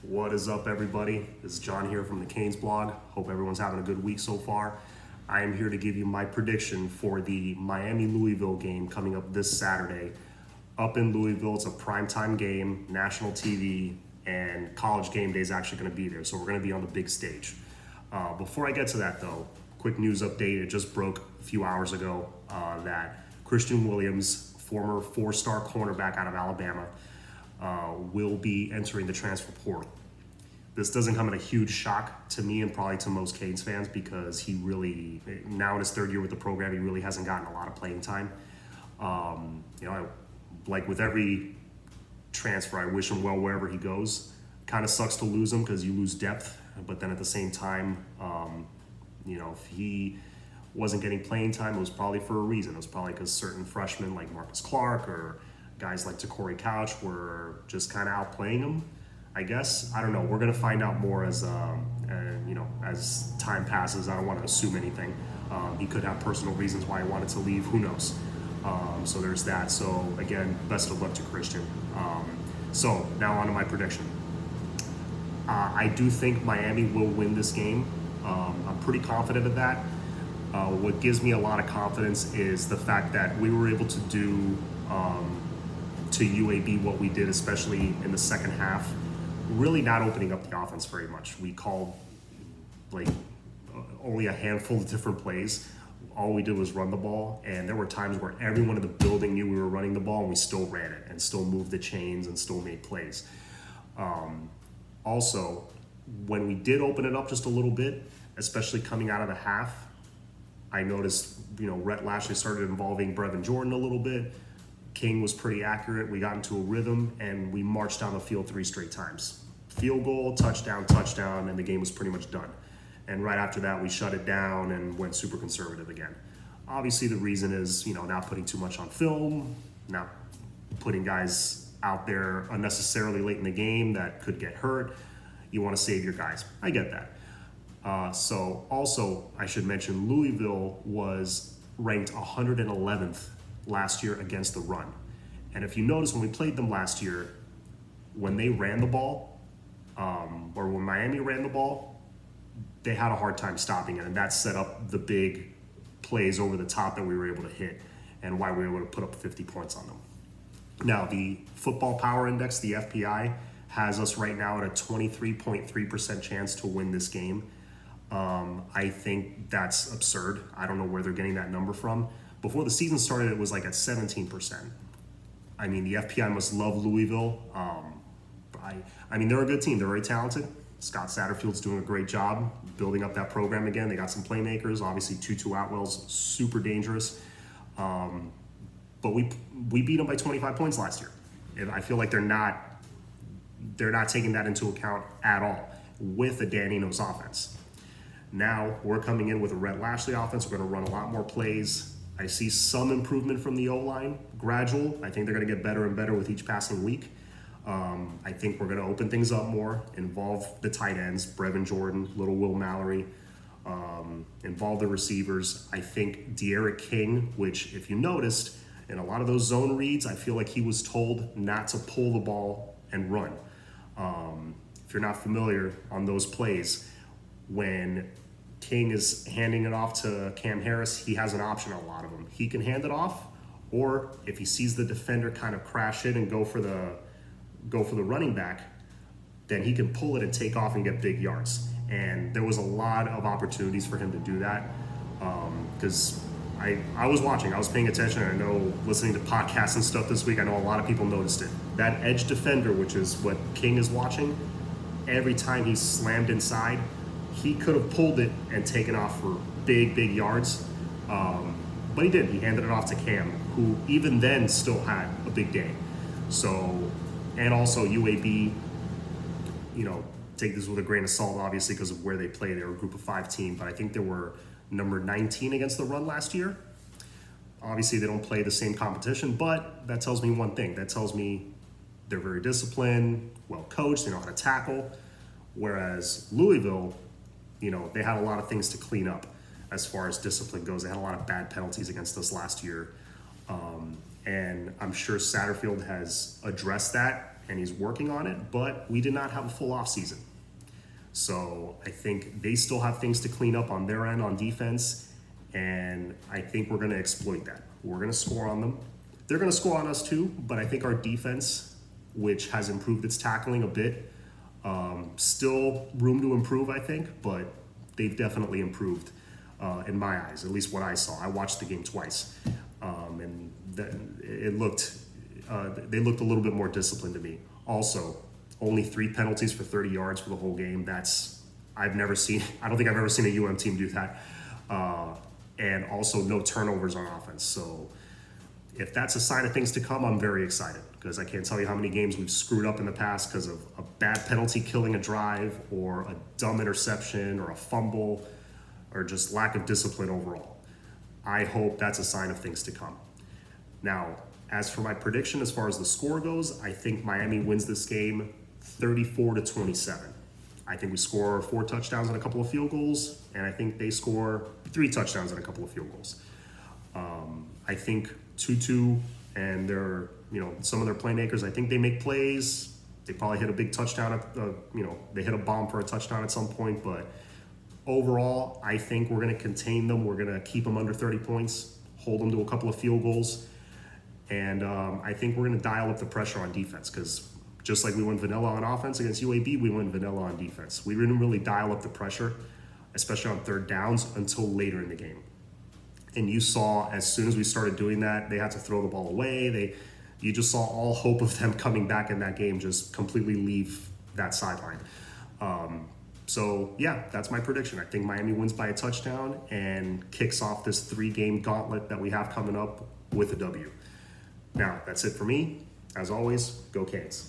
What is up, everybody? This is John here from the Canes blog. Hope everyone's having a good week so far. I am here to give you my prediction for the Miami-Louisville game coming up this Saturday. Up in Louisville, it's a primetime game, national TV, and College Game Day is actually going to be there, so we're going to be on the big stage. Before I get to that, though, quick news update. It just broke a few hours ago that Christian Williams, former four-star cornerback out of Alabama, will be entering the transfer portal. This doesn't come at a huge shock to me and probably to most Canes fans because he really, now in his third year with the program, he really hasn't gotten a lot of playing time. Like with every transfer, I wish him well wherever he goes. Kind of sucks to lose him because you lose depth, but then at the same time, if he wasn't getting playing time, it was probably for a reason. It was probably because certain freshmen like Marcus Clark or guys like Corey Couch were just kind of outplaying him, I guess. I don't know. We're going to find out more as time passes. I don't want to assume anything. He could have personal reasons why he wanted to leave. Who knows? So there's that. So again, best of luck to Christian. So now on to my prediction. I do think Miami will win this game. I'm pretty confident of that. What gives me a lot of confidence is the fact that we were able to do to UAB what we did, especially in the second half, really not opening up the offense very much. We called only a handful of different plays. All we did was run the ball, and there were times where everyone in the building knew we were running the ball, and we still ran it and still moved the chains and still made plays. Also, when we did open it up just a little bit, especially coming out of the half, I noticed, Rhett Lashley started involving Brevin Jordan a little bit. King was pretty accurate. We got into a rhythm, and we marched down the field 3 straight times. Field goal, touchdown, and the game was pretty much done. And right after that, we shut it down and went super conservative again. Obviously, the reason is, not putting too much on film, not putting guys out there unnecessarily late in the game that could get hurt. You want to save your guys. I get that. So also, I should mention, Louisville was ranked 111th last year against the run. And if you notice, when we played them last year, when they ran the ball, or when Miami ran the ball, they had a hard time stopping it, and that set up the big plays over the top that we were able to hit and why we were able to put up 50 points on them. Now, the Football Power Index, the FPI, has us right now at a 23.3% chance to win this game. I think that's absurd. I don't know where they're getting that number from. Before the season started, it was like at 17%. I mean, the FPI must love Louisville. They're a good team. They're very talented. Scott Satterfield's doing a great job building up that program again. They got some playmakers. Obviously, Tutu Atwell's super dangerous. But we beat them by 25 points last year. And I feel like they're not taking that into account at all with a Dan Enos offense. Now, we're coming in with a Rhett Lashley offense. We're going to run a lot more plays. I see some improvement from the O-line, gradual. I think they're going to get better and better with each passing week. I think we're going to open things up more, involve the tight ends, Brevin Jordan, little Will Mallory, involve the receivers. I think De'Aaron King, which if you noticed, in a lot of those zone reads, I feel like he was told not to pull the ball and run. If you're not familiar on those plays, when King is handing it off to Cam Harris, he has an option on a lot of them. He can hand it off, or if he sees the defender kind of crash in and go for the running back, then he can pull it and take off and get big yards. And there was a lot of opportunities for him to do that because I was watching, I was paying attention. I know listening to podcasts and stuff this week, I know a lot of people noticed it. That edge defender, which is what King is watching, every time he slammed inside, he could have pulled it and taken off for big yards. But he didn't. He handed it off to Cam, who even then still had a big day. So, and also UAB, take this with a grain of salt, obviously, because of where they play. They were a group of 5 team, but I think they were number 19 against the run last year. Obviously, they don't play the same competition, but that tells me one thing. That tells me they're very disciplined, well coached, they know how to tackle. Whereas Louisville, they had a lot of things to clean up as far as discipline goes. They had a lot of bad penalties against us last year. And I'm sure Satterfield has addressed that and he's working on it, but we did not have a full off season. So I think they still have things to clean up on their end on defense, and I think we're going to exploit that. We're going to score on them. They're going to score on us too, but I think our defense, which has improved its tackling a bit, still room to improve, I think, but they've definitely improved in my eyes, at least what I saw. I watched the game twice, and they looked a little bit more disciplined to me. Also, only 3 penalties for 30 yards for the whole game. I've never seen, I don't think I've ever seen a UM team do that. And also no turnovers on offense. So if that's a sign of things to come, I'm very excited, because I can't tell you how many games we've screwed up in the past because of a bad penalty killing a drive, or a dumb interception, or a fumble, or just lack of discipline overall. I hope that's a sign of things to come. Now, as for my prediction, as far as the score goes, I think Miami wins this game 34-27. I think we score 4 touchdowns and a couple of field goals, and I think they score 3 touchdowns and a couple of field goals. I think Tutu and some of their playmakers, I think they make plays. They probably hit a big touchdown they hit a bomb for a touchdown at some point, but overall, I think we're going to contain them. We're going to keep them under 30 points, hold them to a couple of field goals, and I think we're going to dial up the pressure on defense, because just like we went vanilla on offense against UAB, we went vanilla on defense. We didn't really dial up the pressure, especially on third downs, until later in the game. And you saw, as soon as we started doing that, they had to throw the ball away. You just saw all hope of them coming back in that game just completely leave that sideline. So yeah, that's my prediction. I think Miami wins by a touchdown and kicks off this 3-game gauntlet that we have coming up with a W. Now, that's it for me. As always, go Canes.